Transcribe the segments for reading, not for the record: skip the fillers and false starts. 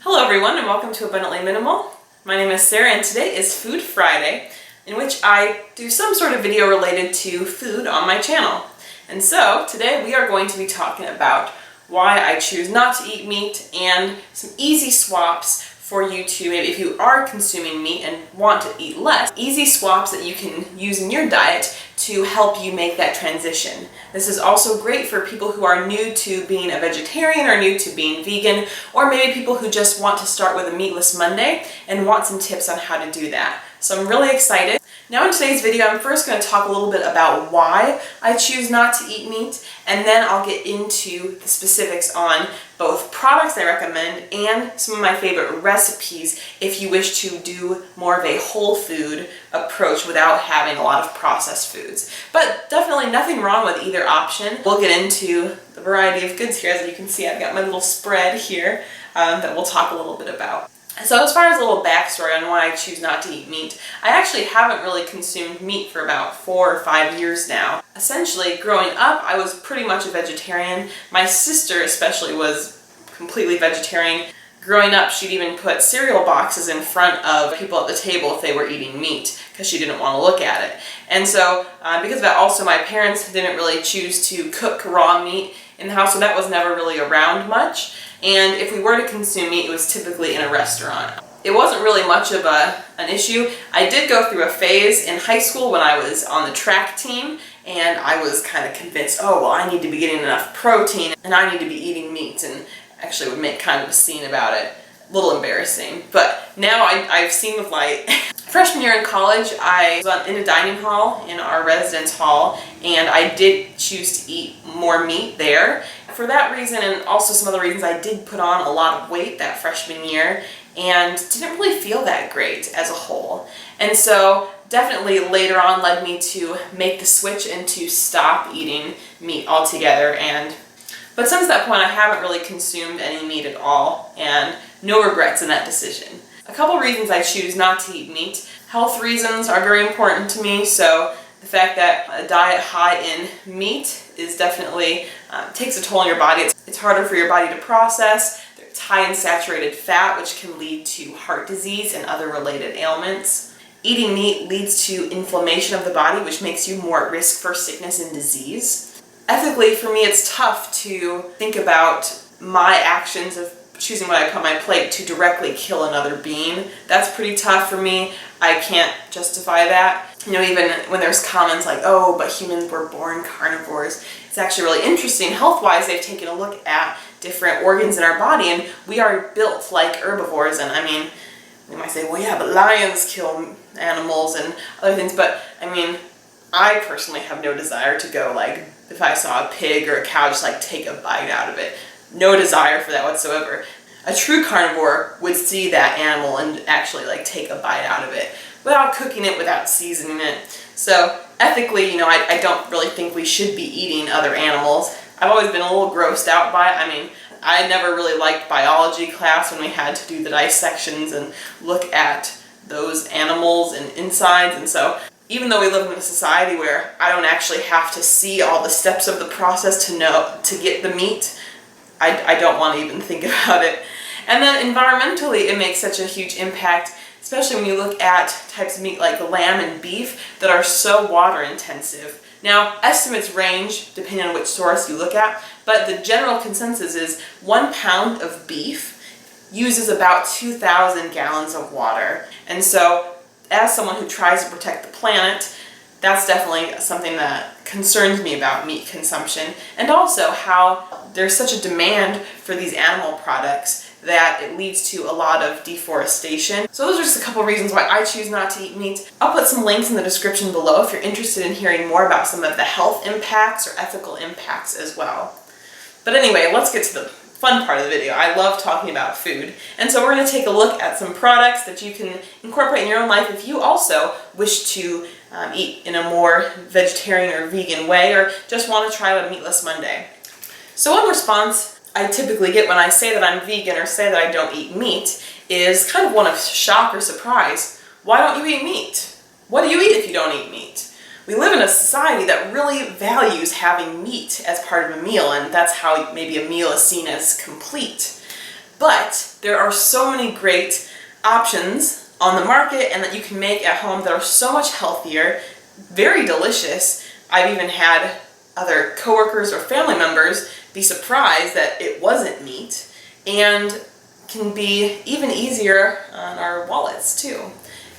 Hello everyone and welcome to Abundantly Minimal. My name is Sarah and today is Food Friday, in which I do some sort of video related to food on my channel. And so today we are going to be talking about why I choose not to eat meat and some easy swaps for you to, maybe if you are consuming meat and want to eat less, easy swaps that you can use in your diet to help you make that transition. This is also great for people who are new to being a vegetarian or new to being vegan, or maybe people who just want to start with a meatless Monday and want some tips on how to do that. So I'm really excited. Now in today's video, I'm first going to talk a little bit about why I choose not to eat meat, and then I'll get into the specifics on both products I recommend and some of my favorite recipes if you wish to do more of a whole food approach without having a lot of processed foods. But definitely nothing wrong with either option. We'll get into the variety of goods here. As you can see, I've got my little spread here that we'll talk a little bit about. So as far as a little backstory on why I choose not to eat meat, I actually haven't really consumed meat for about 4 or 5 years now. Essentially, growing up, I was pretty much a vegetarian. My sister especially was completely vegetarian. Growing up, she'd even put cereal boxes in front of people at the table if they were eating meat, because she didn't want to look at it. And so, because of that, also my parents didn't really choose to cook raw meat in the house, so that was never really around much. And if we were to consume meat, it was typically in a restaurant. It wasn't really much of an issue. I did go through a phase in high school when I was on the track team, and I was kind of convinced, oh, well, I need to be getting enough protein, and I need to be eating meat, and actually would make kind of a scene about it. A little embarrassing, but now I've seen the light. Freshman year in college, I was in a dining hall in our residence hall, and I did choose to eat more meat there. For that reason, and also some other reasons, I did put on a lot of weight that freshman year and didn't really feel that great as a whole. And so definitely later on led me to make the switch and to stop eating meat altogether. But since that point, I haven't really consumed any meat at all, and no regrets in that decision. A couple reasons I choose not to eat meat. Health reasons are very important to me, so the fact that a diet high in meat is definitely takes a toll on your body. It's harder for your body to process. It's high in saturated fat, which can lead to heart disease and other related ailments. Eating meat leads to inflammation of the body, which makes you more at risk for sickness and disease. Ethically, for me, it's tough to think about my actions of choosing what I put on my plate to directly kill another being. That's pretty tough for me. I can't justify that. You know, even when there's comments like, oh, but humans were born carnivores, it's actually really interesting. Health-wise, they've taken a look at different organs in our body, and we are built like herbivores. And I mean, they might say, well, yeah, but lions kill animals and other things, but I mean, I personally have no desire to go, like, if I saw a pig or a cow, just like take a bite out of it. No desire for that whatsoever. A true carnivore would see that animal and actually like take a bite out of it without cooking it, without seasoning it. So ethically, you know, I don't really think we should be eating other animals. I've always been a little grossed out by it. I mean, I never really liked biology class when we had to do the dissections and look at those animals and insides, and so even though we live in a society where I don't actually have to see all the steps of the process to get the meat, I don't want to even think about it. And then environmentally, it makes such a huge impact, especially when you look at types of meat like lamb and beef that are so water intensive. Now, estimates range depending on which source you look at, but the general consensus is 1 pound of beef uses about 2,000 gallons of water. And so, as someone who tries to protect the planet, that's definitely something that concerns me about meat consumption, and also how there's such a demand for these animal products that it leads to a lot of deforestation. So those are just a couple reasons why I choose not to eat meat. I'll put some links in the description below if you're interested in hearing more about some of the health impacts or ethical impacts as well. But anyway, let's get to the fun part of the video. I love talking about food, and so we're going to take a look at some products that you can incorporate in your own life if you also wish to eat in a more vegetarian or vegan way, or just want to try out a meatless Monday. So one response I typically get when I say that I'm vegan or say that I don't eat meat is kind of one of shock or surprise. Why don't you eat meat? What do you eat if you don't eat meat? We live in a society that really values having meat as part of a meal, and that's how maybe a meal is seen as complete. But there are so many great options on the market and that you can make at home that are so much healthier, very delicious. I've even had other coworkers or family members be surprised that it wasn't meat, and can be even easier on our wallets too,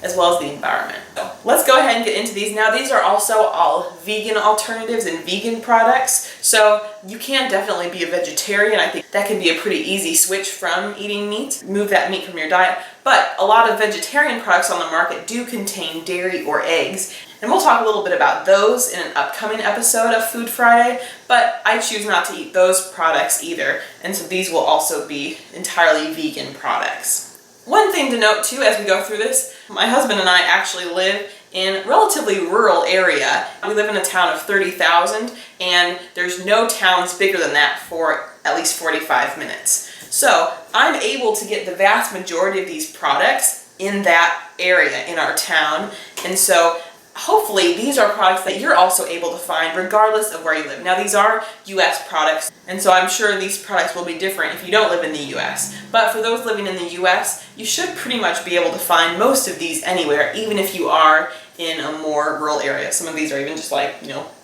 as well as the environment. So let's go ahead and get into these now. These are also all vegan alternatives and vegan products, so you can definitely be a vegetarian. I think that can be a pretty easy switch from eating meat. Remove that meat from your diet, but a lot of vegetarian products on the market do contain dairy or eggs, and we'll talk a little bit about those in an upcoming episode of Food Friday, but I choose not to eat those products either, and so these will also be entirely vegan products. One thing to note too as we go through this, my husband and I actually live in a relatively rural area. We live in a town of 30,000, and there's no towns bigger than that for at least 45 minutes. So I'm able to get the vast majority of these products in that area in our town, and so hopefully these are products that you're also able to find regardless of where you live. Now these are US products, and so I'm sure these products will be different if you don't live in the US. But for those living in the US, you should pretty much be able to find most of these anywhere, even if you are in a more rural area. Some of these are even just like,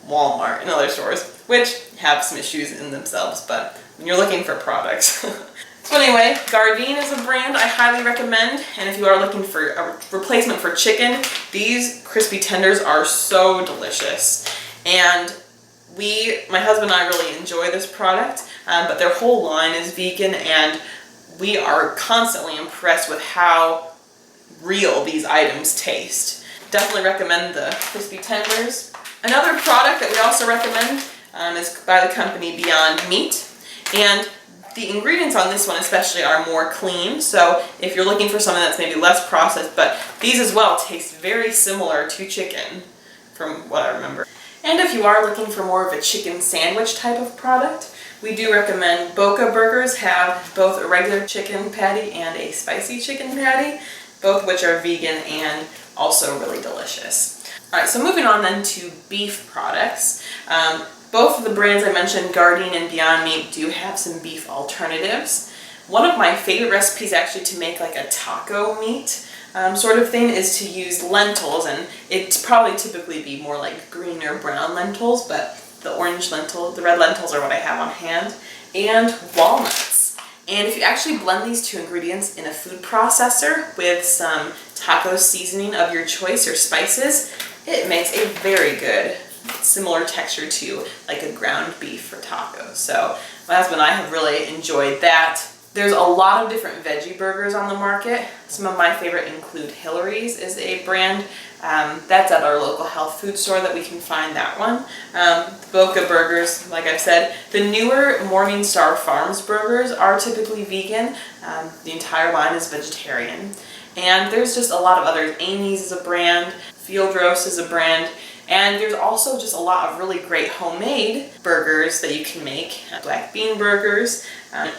Walmart and other stores, which have some issues in themselves, but when you're looking for products. So anyway, Gardein is a brand I highly recommend, and if you are looking for a replacement for chicken, these crispy tenders are so delicious. And my husband and I really enjoy this product, but their whole line is vegan, and we are constantly impressed with how real these items taste. Definitely recommend the crispy tenders. Another product that we also recommend is by the company Beyond Meat, and the ingredients on this one especially are more clean, so if you're looking for something that's maybe less processed, but these as well taste very similar to chicken from what I remember. And if you are looking for more of a chicken sandwich type of product, we do recommend Boca Burgers have both a regular chicken patty and a spicy chicken patty, both which are vegan and also really delicious. Alright, so moving on then to beef products. Both of the brands I mentioned, Gardein and Beyond Meat, do have some beef alternatives. One of my favorite recipes actually to make like a taco meat sort of thing is to use lentils, and it's probably typically be more like green or brown lentils, but the red lentils are what I have on hand, and walnuts. And if you actually blend these two ingredients in a food processor with some taco seasoning of your choice or spices, it makes a very good similar texture to like a ground beef for tacos. So my husband and I have really enjoyed that. There's a lot of different veggie burgers on the market. Some of my favorite include Hillary's is a brand. That's at our local health food store that we can find that one. Boca Burgers, like I said. The newer Morningstar Farms burgers are typically vegan. The entire line is vegetarian. And there's just a lot of others. Amy's is a brand. Field Roast is a brand. And there's also just a lot of really great homemade burgers that you can make. Black bean burgers,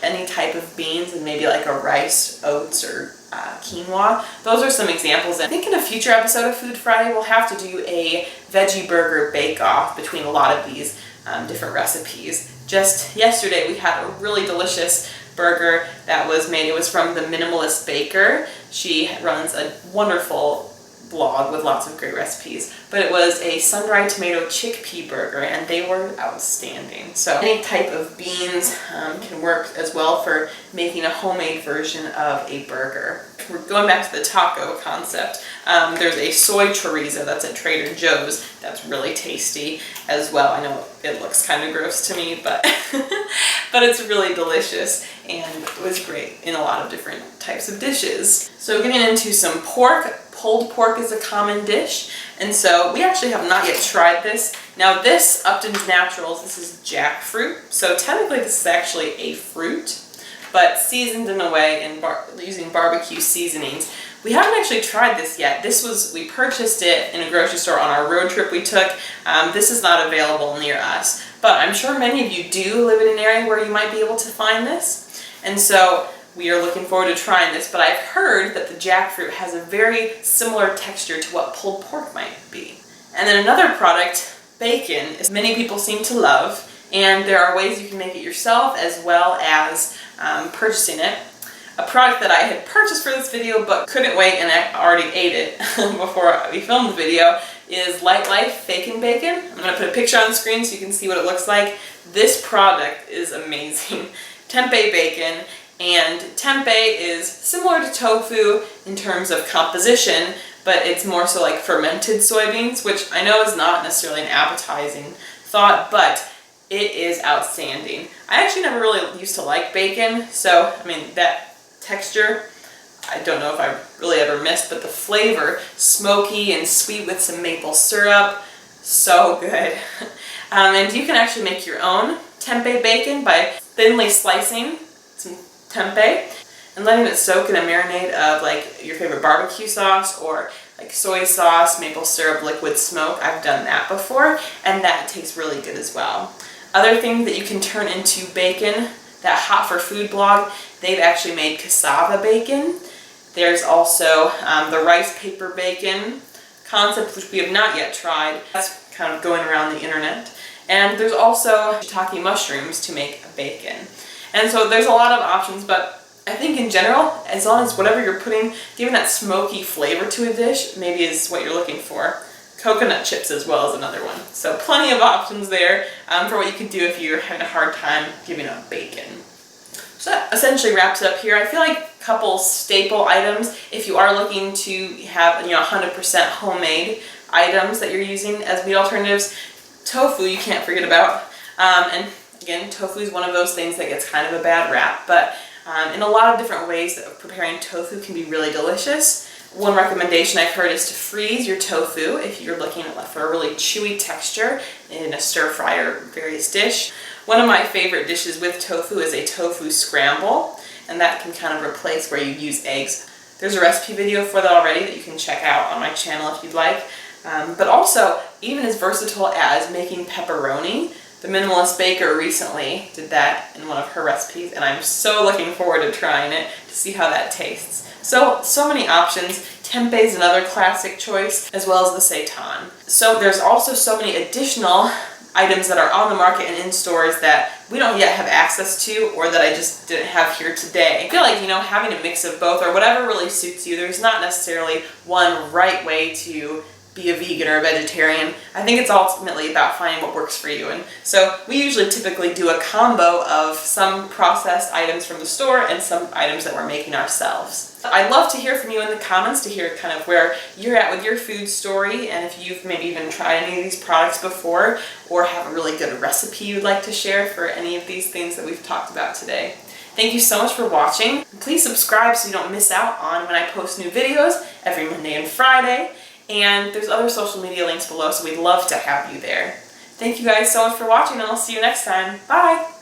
any type of beans, and maybe like a rice, oats, or quinoa. Those are some examples. I think in a future episode of Food Friday we'll have to do a veggie burger bake-off between a lot of these different recipes. Just yesterday we had a really delicious burger that was made. It was from the Minimalist Baker. She runs a wonderful blog with lots of great recipes, but it was a sun-dried tomato chickpea burger, and they were outstanding. So any type of beans can work as well for making a homemade version of a burger. We're going back to the taco concept. There's a soy chorizo that's at Trader Joe's that's really tasty as well. I know it looks kind of gross to me, but but it's really delicious, and it was great in a lot of different types of dishes. So getting into some pork. Pulled pork is a common dish, and so we actually have not yet tried this. Now this, Upton's Naturals, this is jackfruit, so technically this is actually a fruit, but seasoned in a way using barbecue seasonings. We haven't actually tried this yet. We purchased it in a grocery store on our road trip we took. This is not available near us, but I'm sure many of you do live in an area where you might be able to find this, and so we are looking forward to trying this, but I've heard that the jackfruit has a very similar texture to what pulled pork might be. And then another product, bacon, is many people seem to love, and there are ways you can make it yourself as well as purchasing it. A product that I had purchased for this video but couldn't wait and I already ate it before we filmed the video is Light Life Bacon Bacon. I'm going to put a picture on the screen so you can see what it looks like. This product is amazing. Tempeh bacon, and tempeh is similar to tofu in terms of composition, but it's more so like fermented soybeans, which I know is not necessarily an appetizing thought, but it is outstanding. I actually never really used to like bacon, so I mean that texture, I don't know if I really ever missed, but the flavor, smoky and sweet with some maple syrup, so good. And you can actually make your own tempeh bacon by thinly slicing some tempeh and letting it soak in a marinade of like your favorite barbecue sauce or like soy sauce, maple syrup, liquid smoke. I've done that before and that tastes really good as well. Other things that you can turn into bacon, that Hot for Food blog, they've actually made cassava bacon. There's also the rice paper bacon concept, which we have not yet tried. That's kind of going around the internet. And there's also shiitake mushrooms to make a bacon. And so there's a lot of options, but I think in general, as long as whatever you're putting, giving that smoky flavor to a dish, maybe is what you're looking for. Coconut chips as well as another one. So plenty of options there for what you could do if you're having a hard time giving up bacon. So that essentially wraps it up here. I feel like a couple staple items, if you are looking to have 100% homemade items that you're using as meat alternatives, tofu you can't forget about. And again, tofu is one of those things that gets kind of a bad rap, but in a lot of different ways that preparing tofu can be really delicious. One recommendation I've heard is to freeze your tofu if you're looking for a really chewy texture in a stir fry or various dish. One of my favorite dishes with tofu is a tofu scramble, and that can kind of replace where you use eggs. There's a recipe video for that already that you can check out on my channel if you'd like. But also, even as versatile as making pepperoni, the Minimalist Baker recently did that in one of her recipes, and I'm so looking forward to trying it to see how that tastes. So many options. Tempeh is another classic choice, as well as the seitan. So there's also so many additional items that are on the market and in stores that we don't yet have access to, or that I just didn't have here today. I feel like, having a mix of both or whatever really suits you. There's not necessarily one right way to be a vegan or a vegetarian. I think it's ultimately about finding what works for you. And so we usually typically do a combo of some processed items from the store and some items that we're making ourselves. I'd love to hear from you in the comments to hear kind of where you're at with your food story, and if you've maybe even tried any of these products before or have a really good recipe you'd like to share for any of these things that we've talked about today. Thank you so much for watching. Please subscribe so you don't miss out on when I post new videos every Monday and Friday. And there's other social media links below, so we'd love to have you there. Thank you guys so much for watching, and I'll see you next time. Bye!